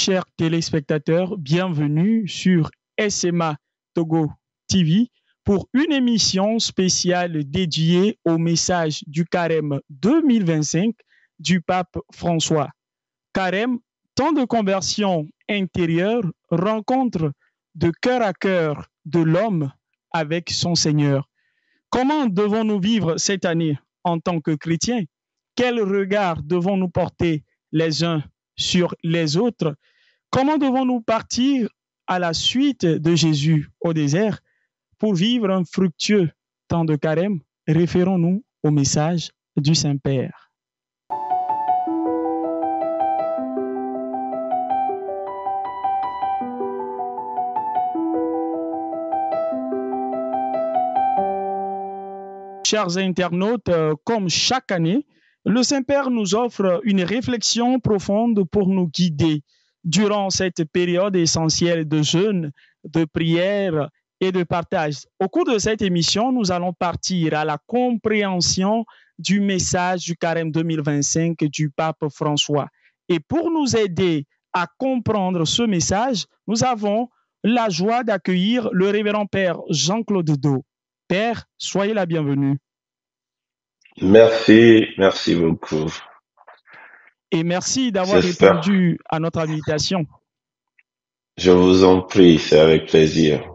chers téléspectateurs, bienvenue sur SMA Togo TV pour une émission spéciale dédiée au message du Carême 2025 du pape François. Carême, temps de conversion intérieure, rencontre de cœur à cœur de l'homme avec son Seigneur. Comment devons-nous vivre cette année en tant que chrétiens? Quel regard devons-nous porter les uns sur les autres? Comment devons-nous partir à la suite de Jésus au désert pour vivre un fructueux temps de carême? Référons-nous au message du Saint-Père. Chers internautes, comme chaque année, le Saint-Père nous offre une réflexion profonde pour nous guider durant cette période essentielle de jeûne, de prière et de partage. Au cours de cette émission, nous allons partir à la compréhension du message du Carême 2025 du pape François. Et pour nous aider à comprendre ce message, nous avons la joie d'accueillir le révérend Père Jean-Claude Do. Père, soyez la bienvenue. Merci beaucoup. Et merci d'avoir répondu à notre invitation. Je vous en prie, c'est avec plaisir.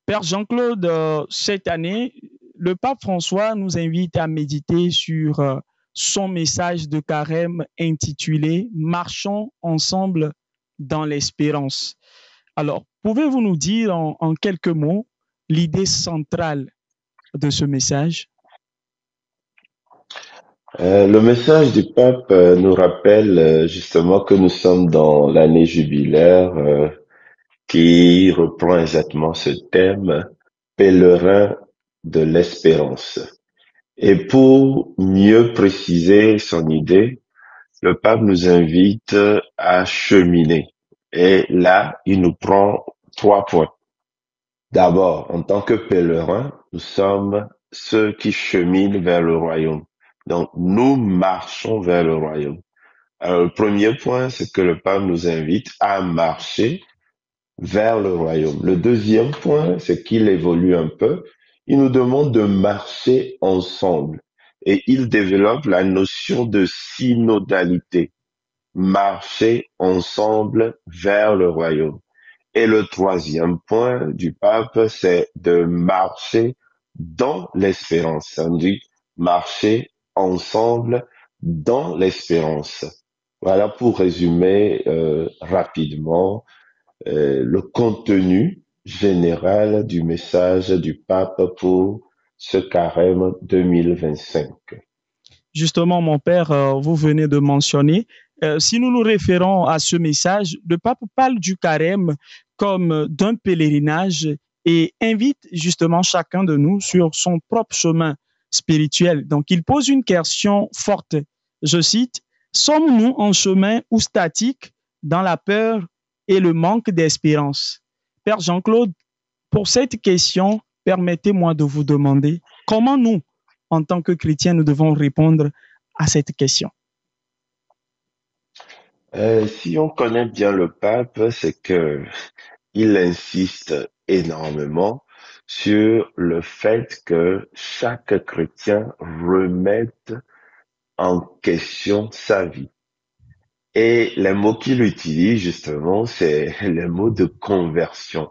Père Jean-Claude, cette année, le pape François nous invite à méditer sur son message de carême intitulé « Marchons ensemble dans l'espérance ». Alors, pouvez-vous nous dire en quelques mots l'idée centrale de ce message? Le message du pape nous rappelle justement que nous sommes dans l'année jubilaire qui reprend exactement ce thème, pèlerin de l'espérance. Et pour mieux préciser son idée, le pape nous invite à cheminer. Et là, il nous prend 3 points. D'abord, en tant que pèlerins, nous sommes ceux qui cheminent vers le royaume. Donc, nous marchons vers le royaume. Alors, le premier point, c'est que le pape nous invite à marcher vers le royaume. Le deuxième point, c'est qu'il évolue un peu. Il nous demande de marcher ensemble. Et il développe la notion de synodalité. Marcher ensemble vers le royaume. Et le troisième point du pape, c'est de marcher dans l'espérance. Ça veut dire marcher ensemble dans l'espérance. Voilà pour résumer rapidement le contenu général du message du pape pour ce carême 2025. Justement, mon père, vous venez de mentionner, si nous nous référons à ce message, le pape parle du carême comme d'un pèlerinage et invite justement chacun de nous sur son propre chemin spirituel. Donc, il pose une question forte. Je cite, « Sommes-nous en chemin ou statiques dans la peur et le manque d'espérance ?» Père Jean-Claude, pour cette question, permettez-moi de vous demander comment nous, en tant que chrétiens, nous devons répondre à cette question. Si on connaît bien le pape, c'est que il insiste énormément sur le fait que chaque chrétien remette en question sa vie. Et les mots qu'il utilise justement, c'est les mots de conversion.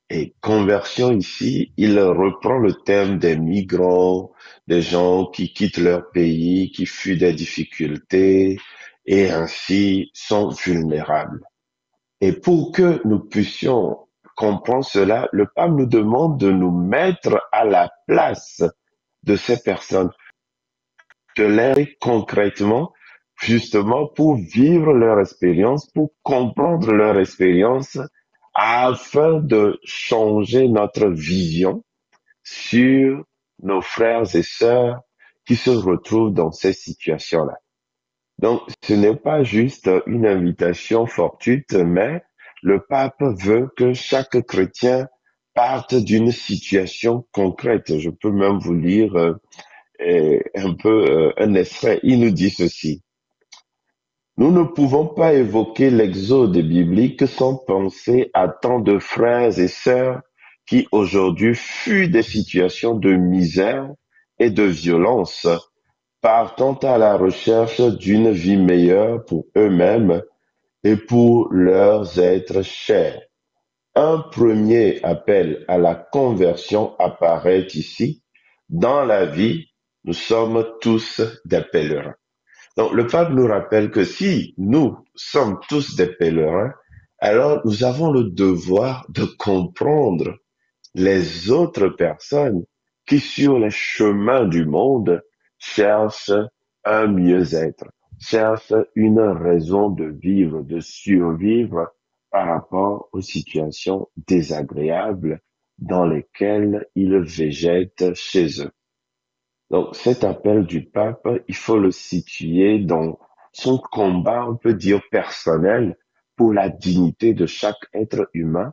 Et conversion ici, il reprend le thème des migrants, des gens qui quittent leur pays, qui fuient des difficultés et ainsi sont vulnérables. Et pour que nous puissions comprendre cela, le pape nous demande de nous mettre à la place de ces personnes, de les concrètement, justement pour vivre leur expérience, pour comprendre leur expérience, afin de changer notre vision sur nos frères et sœurs qui se retrouvent dans ces situations-là. Donc, ce n'est pas juste une invitation fortuite, mais le pape veut que chaque chrétien parte d'une situation concrète. Je peux même vous lire un peu un extrait. Il nous dit ceci. Nous ne pouvons pas évoquer l'exode biblique sans penser à tant de frères et sœurs qui aujourd'hui fuient des situations de misère et de violence, partant à la recherche d'une vie meilleure pour eux-mêmes et pour leurs êtres chers. Un premier appel à la conversion apparaît ici. Dans la vie, nous sommes tous des pèlerins. Donc, le pape nous rappelle que si nous sommes tous des pèlerins, alors nous avons le devoir de comprendre les autres personnes qui, sur les chemins du monde, cherchent un mieux-être, cherchent une raison de vivre, de survivre par rapport aux situations désagréables dans lesquelles ils végètent chez eux. Donc, cet appel du pape, il faut le situer dans son combat, on peut dire personnel, pour la dignité de chaque être humain.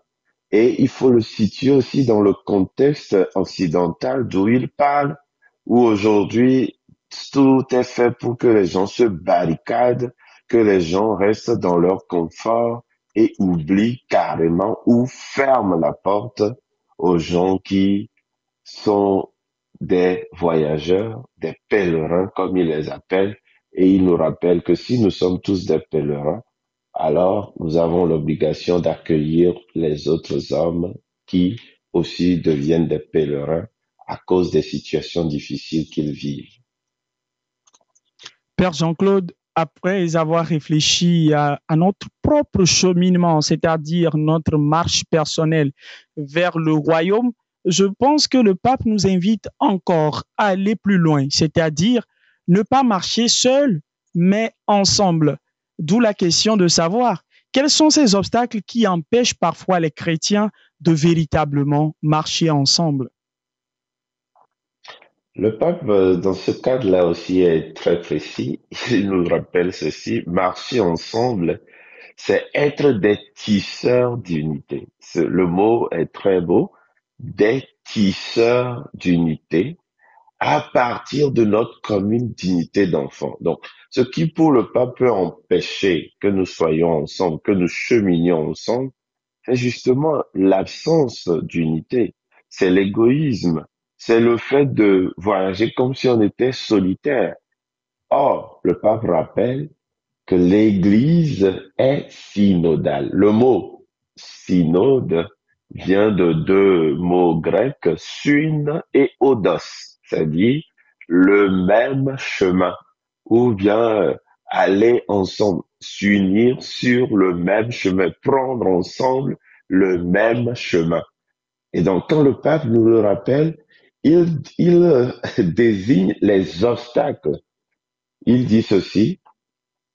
Et il faut le situer aussi dans le contexte occidental d'où il parle, où aujourd'hui, tout est fait pour que les gens se barricadent, que les gens restent dans leur confort et oublient carrément ou ferment la porte aux gens qui sont des voyageurs, des pèlerins, comme il les appelle, et il nous rappelle que si nous sommes tous des pèlerins, alors nous avons l'obligation d'accueillir les autres hommes qui aussi deviennent des pèlerins à cause des situations difficiles qu'ils vivent. Père Jean-Claude, après avoir réfléchi à notre propre cheminement, c'est-à-dire notre marche personnelle vers le royaume, je pense que le pape nous invite encore à aller plus loin, c'est-à-dire ne pas marcher seul, mais ensemble. D'où la question de savoir quels sont ces obstacles qui empêchent parfois les chrétiens de véritablement marcher ensemble. Le pape, dans ce cadre-là aussi, est très précis. Il nous rappelle ceci, marcher ensemble, c'est être des tisseurs d'unité. Le mot est très beau, des tisseurs d'unité à partir de notre commune dignité d'enfant. Donc, ce qui pour le pape peut empêcher que nous soyons ensemble, que nous cheminions ensemble, c'est justement l'absence d'unité. C'est l'égoïsme. C'est le fait de voyager comme si on était solitaire. Or, le pape rappelle que l'Église est synodale. Le mot synode vient de deux mots grecs, syn et odos, c'est-à-dire le même chemin, ou bien aller ensemble, s'unir sur le même chemin, prendre ensemble le même chemin. Et donc, quand le pape nous le rappelle, il désigne les obstacles. Il dit ceci,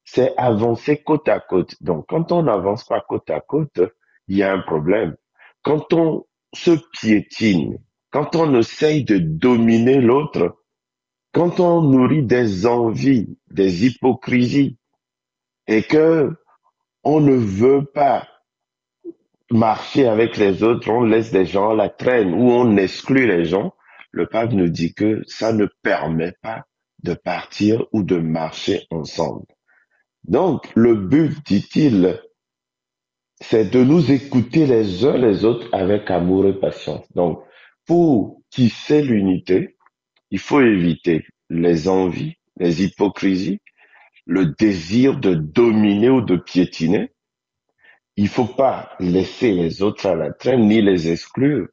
c'est avancer côte à côte. Donc, quand on n'avance pas côte à côte, il y a un problème. Quand on se piétine, quand on essaye de dominer l'autre, quand on nourrit des envies, des hypocrisies, et que on ne veut pas marcher avec les autres, on laisse des gens à la traîne ou on exclut les gens, le pape nous dit que ça ne permet pas de partir ou de marcher ensemble. Donc, le but, dit-il, c'est de nous écouter les uns les autres avec amour et patience. Donc, pour tisser l'unité, il faut éviter les envies, les hypocrisies, le désir de dominer ou de piétiner. Il faut pas laisser les autres à la traîne ni les exclure,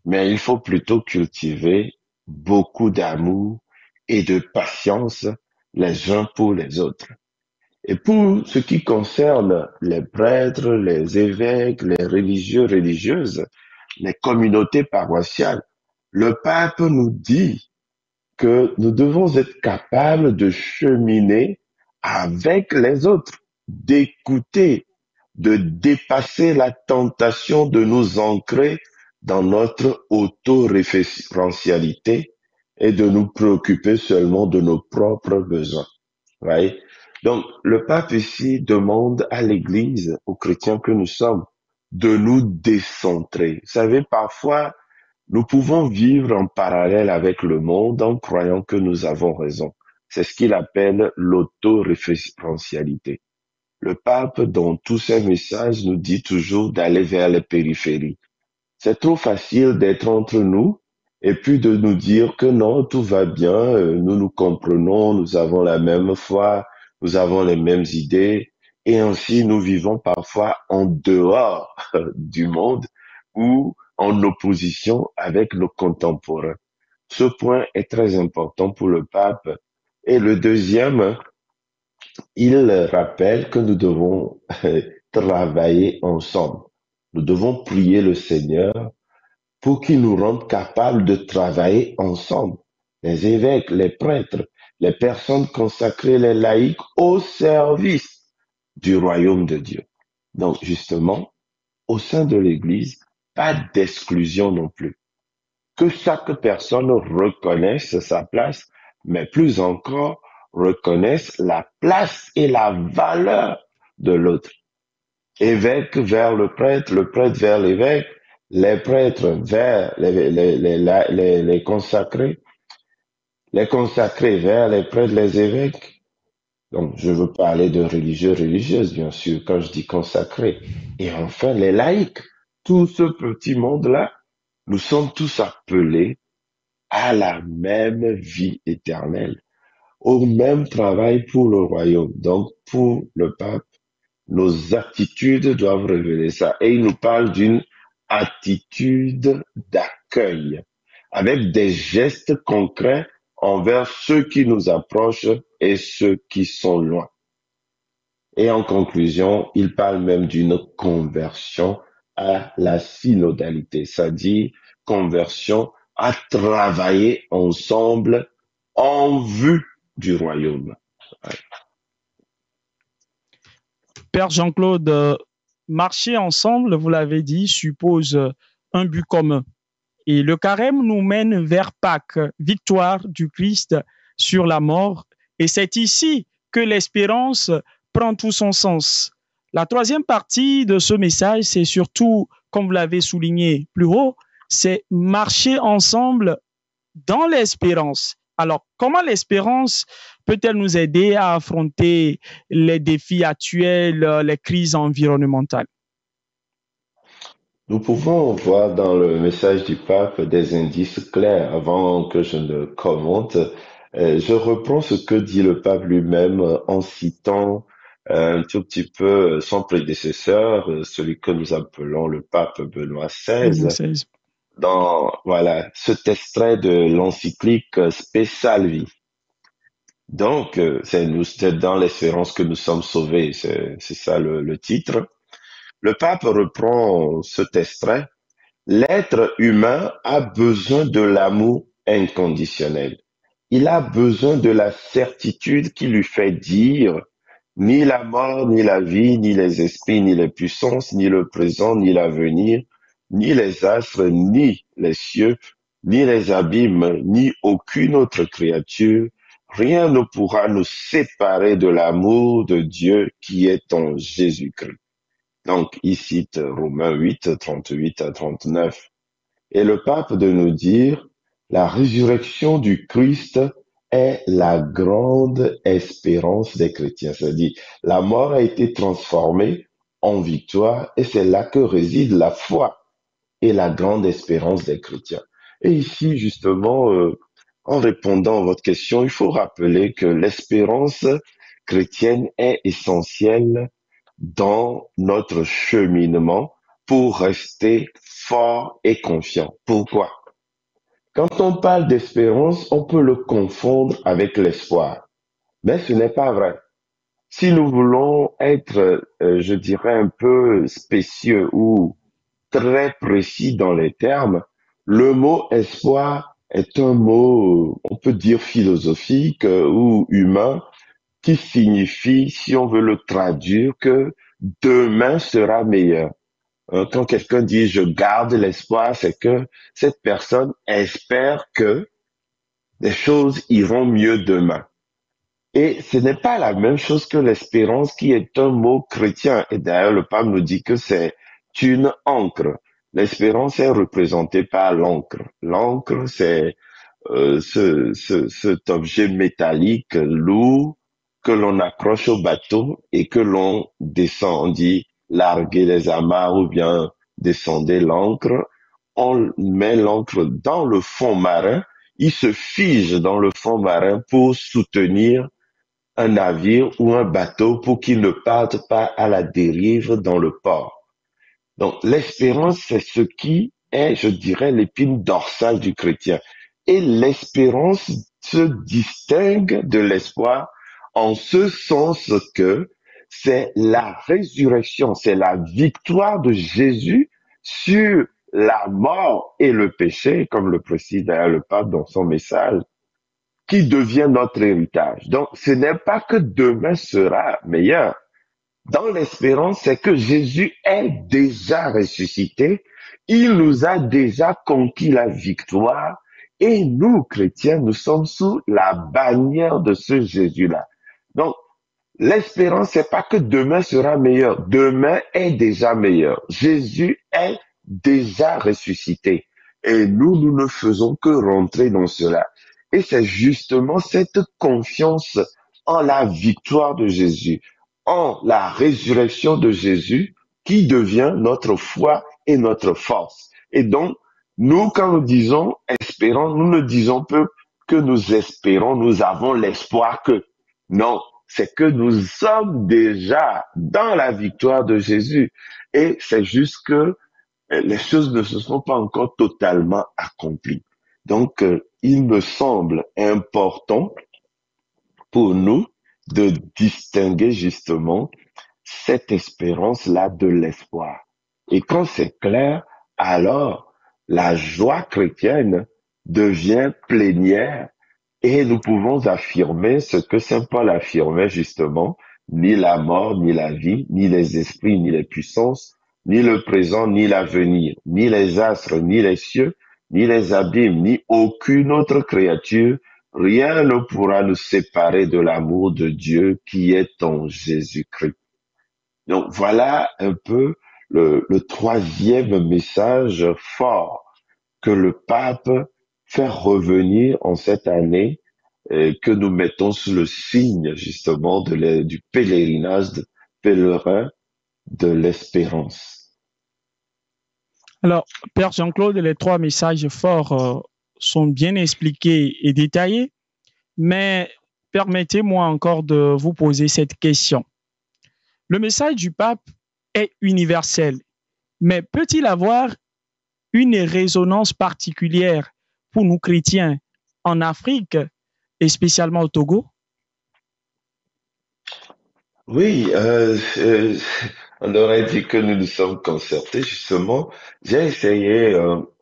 mais il faut plutôt cultiver beaucoup d'amour et de patience les uns pour les autres. Et pour ce qui concerne les prêtres, les évêques, les religieux, religieuses, les communautés paroissiales, le pape nous dit que nous devons être capables de cheminer avec les autres, d'écouter, de dépasser la tentation de nous ancrer dans notre autoréférentialité et de nous préoccuper seulement de nos propres besoins. Right? Donc, le pape ici demande à l'Église, aux chrétiens que nous sommes, de nous décentrer. Vous savez, parfois, nous pouvons vivre en parallèle avec le monde en croyant que nous avons raison. C'est ce qu'il appelle l'autoréférentialité. le pape, dans tous ses messages, nous dit toujours d'aller vers les périphéries. C'est trop facile d'être entre nous et puis de nous dire que non, tout va bien, nous nous comprenons, nous avons la même foi, nous avons les mêmes idées, et ainsi nous vivons parfois en dehors du monde ou en opposition avec nos contemporains. Ce point est très important pour le pape. Et le deuxième, il rappelle que nous devons travailler ensemble. Nous devons prier le Seigneur pour qu'il nous rende capables de travailler ensemble. Les évêques, les prêtres, les personnes consacrées, les laïcs au service du royaume de Dieu. Donc, justement, au sein de l'Église, pas d'exclusion non plus. Que chaque personne reconnaisse sa place, mais plus encore, reconnaisse la place et la valeur de l'autre. Évêque vers le prêtre vers l'évêque, les prêtres vers les consacrés vers les prêtres, les évêques. Donc, je veux parler de religieux, religieuses, bien sûr, quand je dis consacrés. Et enfin, les laïcs. Tout ce petit monde-là, nous sommes tous appelés à la même vie éternelle, au même travail pour le royaume. Donc, pour le pape, nos attitudes doivent révéler ça. Et il nous parle d'une attitude d'accueil, avec des gestes concrets envers ceux qui nous approchent et ceux qui sont loin. Et en conclusion, il parle même d'une conversion à la synodalité, c'est-à-dire conversion à travailler ensemble en vue du royaume. Père Jean-Claude, marcher ensemble, vous l'avez dit, suppose un but commun. Et le carême nous mène vers Pâques, victoire du Christ sur la mort. Et c'est ici que l'espérance prend tout son sens. La troisième partie de ce message, c'est surtout, comme vous l'avez souligné plus haut, c'est marcher ensemble dans l'espérance. Alors, comment l'espérance peut-elle nous aider à affronter les défis actuels, les crises environnementales? Nous pouvons voir dans le message du pape des indices clairs avant que je ne commente. Je reprends ce que dit le pape lui-même en citant un tout petit peu son prédécesseur, celui que nous appelons le pape Benoît XVI, dans voilà cet extrait de l'encyclique Spe Salvi. Donc, c'est dans l'espérance que nous sommes sauvés, c'est ça le titre. Le pape reprend cet extrait. L'être humain a besoin de l'amour inconditionnel. Il a besoin de la certitude qui lui fait dire ni la mort, ni la vie, ni les esprits, ni les puissances, ni le présent, ni l'avenir, ni les astres, ni les cieux, ni les abîmes, ni aucune autre créature, rien ne pourra nous séparer de l'amour de Dieu qui est en Jésus-Christ. Donc, il cite Romains 8, 38 à 39. Et le pape de nous dire, la résurrection du Christ est la grande espérance des chrétiens. C'est-à-dire, la mort a été transformée en victoire et c'est là que réside la foi et la grande espérance des chrétiens. Et ici, justement, en répondant à votre question, il faut rappeler que l'espérance chrétienne est essentielle dans notre cheminement pour rester fort et confiant. Pourquoi? Quand on parle d'espérance, on peut le confondre avec l'espoir. Mais ce n'est pas vrai. Si nous voulons être, je dirais, un peu spécieux ou très précis dans les termes, le mot espoir est un mot, on peut dire philosophique ou humain, qui signifie, si on veut le traduire, que demain sera meilleur. Quand quelqu'un dit je garde l'espoir, c'est que cette personne espère que les choses iront mieux demain. Et ce n'est pas la même chose que l'espérance qui est un mot chrétien. Et d'ailleurs, le pape nous dit que c'est une encre. L'espérance est représentée par l'encre. L'encre, c'est cet objet métallique lourd que l'on accroche au bateau et que l'on descend. On dit larguer les amarres ou bien descender l'ancre. On met l'ancre dans le fond marin. Il se fige dans le fond marin pour soutenir un navire ou un bateau pour qu'il ne parte pas à la dérive dans le port. Donc, l'espérance, c'est ce qui est, je dirais, l'épine dorsale du chrétien. Et l'espérance se distingue de l'espoir en ce sens que c'est la résurrection, c'est la victoire de Jésus sur la mort et le péché, comme le précise d'ailleurs le pape dans son message, qui devient notre héritage. Donc, ce n'est pas que demain sera meilleur, dans l'espérance, c'est que Jésus est déjà ressuscité, il nous a déjà conquis la victoire et nous, chrétiens, nous sommes sous la bannière de ce Jésus-là. Donc, l'espérance, c'est pas que demain sera meilleur, demain est déjà meilleur. Jésus est déjà ressuscité et nous ne faisons que rentrer dans cela. Et c'est justement cette confiance en la victoire de Jésus, en la résurrection de Jésus, qui devient notre foi et notre force. Et donc, nous, quand nous disons espérons, nous ne disons pas que nous espérons, nous avons l'espoir que. Non, c'est que nous sommes déjà dans la victoire de Jésus. Et c'est juste que les choses ne se sont pas encore totalement accomplies. Donc, il me semble important pour nous de distinguer justement cette espérance-là de l'espoir. Et quand c'est clair, alors la joie chrétienne devient plénière et nous pouvons affirmer ce que Saint Paul affirmait justement, ni la mort, ni la vie, ni les esprits, ni les puissances, ni le présent, ni l'avenir, ni les astres, ni les cieux, ni les abîmes, ni aucune autre créature, rien ne pourra nous séparer de l'amour de Dieu qui est en Jésus-Christ. Donc voilà un peu le troisième message fort que le pape fait revenir en cette année que nous mettons sous le signe justement du pèlerinage pèlerin de l'espérance. Alors, Père Jean-Claude, les trois messages forts sont bien expliqués et détaillés, mais permettez-moi encore de vous poser cette question. Le message du pape est universel, mais peut-il avoir une résonance particulière pour nous chrétiens en Afrique et spécialement au Togo? Oui, on aurait dit que nous nous sommes concertés justement. J'ai essayé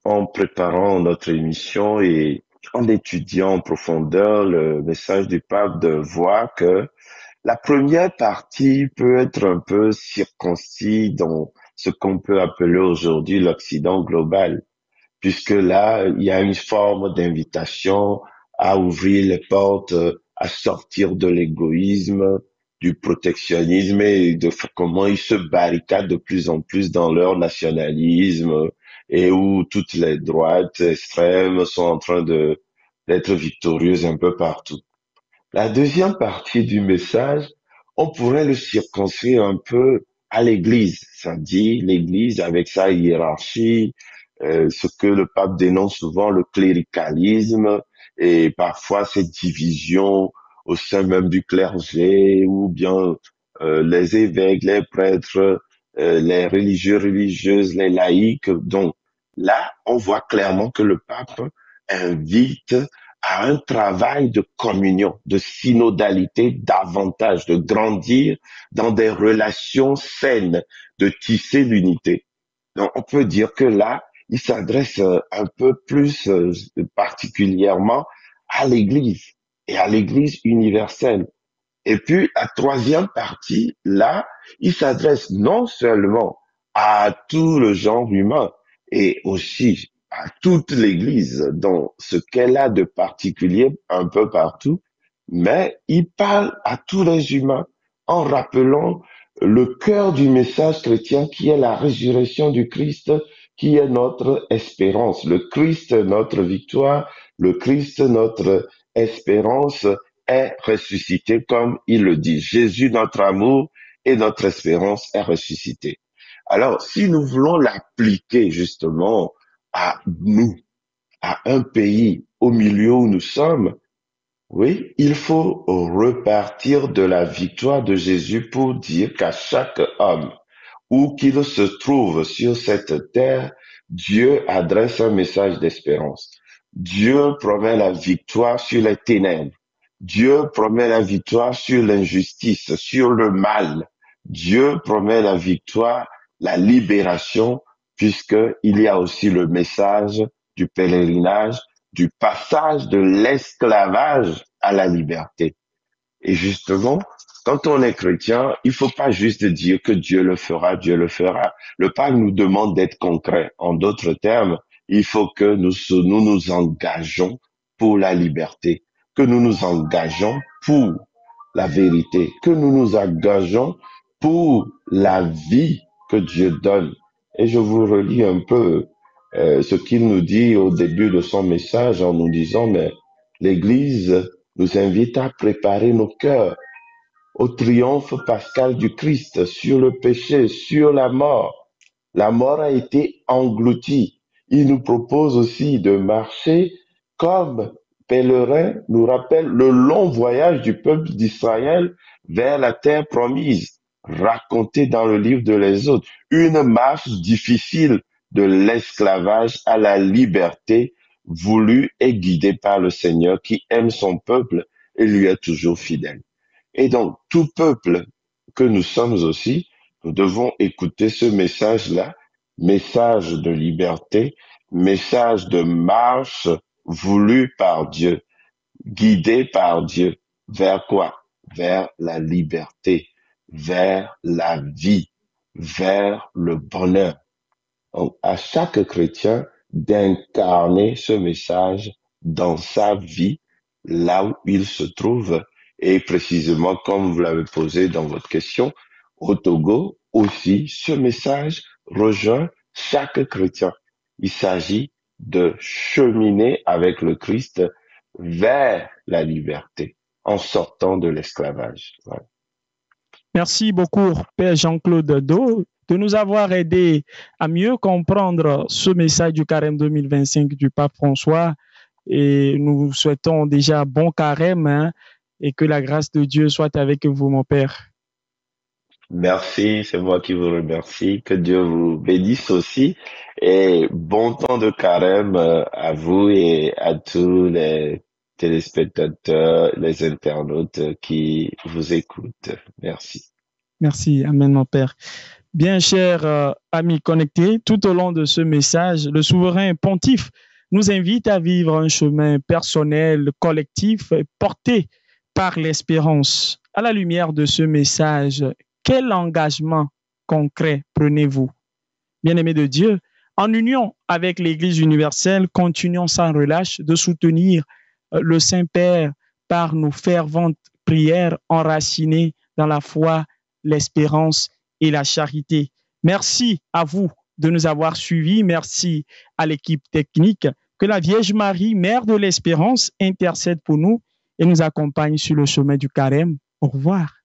en préparant notre émission et en étudiant en profondeur le message du pape de voir que la première partie peut être un peu circoncis dans ce qu'on peut appeler aujourd'hui l'Occident global, puisque là, il y a une forme d'invitation à ouvrir les portes, à sortir de l'égoïsme, du protectionnisme et de comment ils se barricadent de plus en plus dans leur nationalisme et où toutes les droites extrêmes sont en train d'être victorieuses un peu partout. La deuxième partie du message, on pourrait le circonscrire un peu à l'Église. Ça dit l'Église avec sa hiérarchie, ce que le pape dénonce souvent, le cléricalisme et parfois ces divisions au sein même du clergé ou bien les évêques, les prêtres, les religieux, religieuses, les laïcs. Donc là, on voit clairement que le pape invite à un travail de communion, de synodalité davantage, de grandir dans des relations saines, de tisser l'unité. Donc, on peut dire que là, il s'adresse un peu plus particulièrement à l'Église et à l'Église universelle. Et puis, la troisième partie, là, il s'adresse non seulement à tout le genre humain et aussi à toute l'Église dans ce qu'elle a de particulier un peu partout, mais il parle à tous les humains en rappelant le cœur du message chrétien qui est la résurrection du Christ, qui est notre espérance. Le Christ, notre victoire, le Christ, notre espérance, est ressuscité comme il le dit. Jésus, notre amour et notre espérance est ressuscité. Alors, si nous voulons l'appliquer justement à nous, à un pays au milieu où nous sommes, oui, il faut repartir de la victoire de Jésus pour dire qu'à chaque homme, où qu'il se trouve sur cette terre, Dieu adresse un message d'espérance. Dieu promet la victoire sur les ténèbres. Dieu promet la victoire sur l'injustice, sur le mal. Dieu promet la victoire, la libération, puisqu'il y a aussi le message du pèlerinage, du passage de l'esclavage à la liberté. Et justement, quand on est chrétien, il faut pas juste dire que Dieu le fera, Dieu le fera. Le pape nous demande d'être concret. En d'autres termes, il faut que nous engageons pour la liberté, que nous nous engageons pour la vérité, que nous nous engageons pour la vie que Dieu donne. Et je vous relis un peu ce qu'il nous dit au début de son message en nous disant, mais l'Église nous invite à préparer nos cœurs au triomphe pascal du Christ sur le péché, sur la mort. La mort a été engloutie. Il nous propose aussi de marcher comme pèlerins, nous rappelle le long voyage du peuple d'Israël vers la terre promise, raconté dans le livre de l'Exode. Une marche difficile de l'esclavage à la liberté, voulue et guidée par le Seigneur qui aime son peuple et lui est toujours fidèle. Et donc, tout peuple que nous sommes aussi, nous devons écouter ce message-là, message de liberté, message de marche voulu par Dieu, guidé par Dieu. Vers quoi? Vers la liberté, vers la vie, vers le bonheur. Donc, à chaque chrétien d'incarner ce message dans sa vie, là où il se trouve. Et précisément, comme vous l'avez posé dans votre question, au Togo aussi, ce message rejoint chaque chrétien. Il s'agit de cheminer avec le Christ vers la liberté en sortant de l'esclavage. Voilà. Merci beaucoup, Père Jean-Claude Do, de nous avoir aidé à mieux comprendre ce message du Carême 2025 du Pape François. Et nous vous souhaitons déjà bon Carême, hein, et que la grâce de Dieu soit avec vous, mon Père. Merci, c'est moi qui vous remercie. Que Dieu vous bénisse aussi. Et bon temps de carême à vous et à tous les téléspectateurs, les internautes qui vous écoutent. Merci. Merci, Amen, mon Père. Bien, chers amis connectés, tout au long de ce message, le souverain pontife nous invite à vivre un chemin personnel, collectif, porté par l'espérance. À la lumière de ce message, quel engagement concret prenez-vous? Bien-aimés de Dieu, en union avec l'Église universelle, continuons sans relâche de soutenir le Saint-Père par nos ferventes prières enracinées dans la foi, l'espérance et la charité. Merci à vous de nous avoir suivis. Merci à l'équipe technique. Que la Vierge Marie, Mère de l'Espérance, intercède pour nous et nous accompagne sur le chemin du Carême. Au revoir.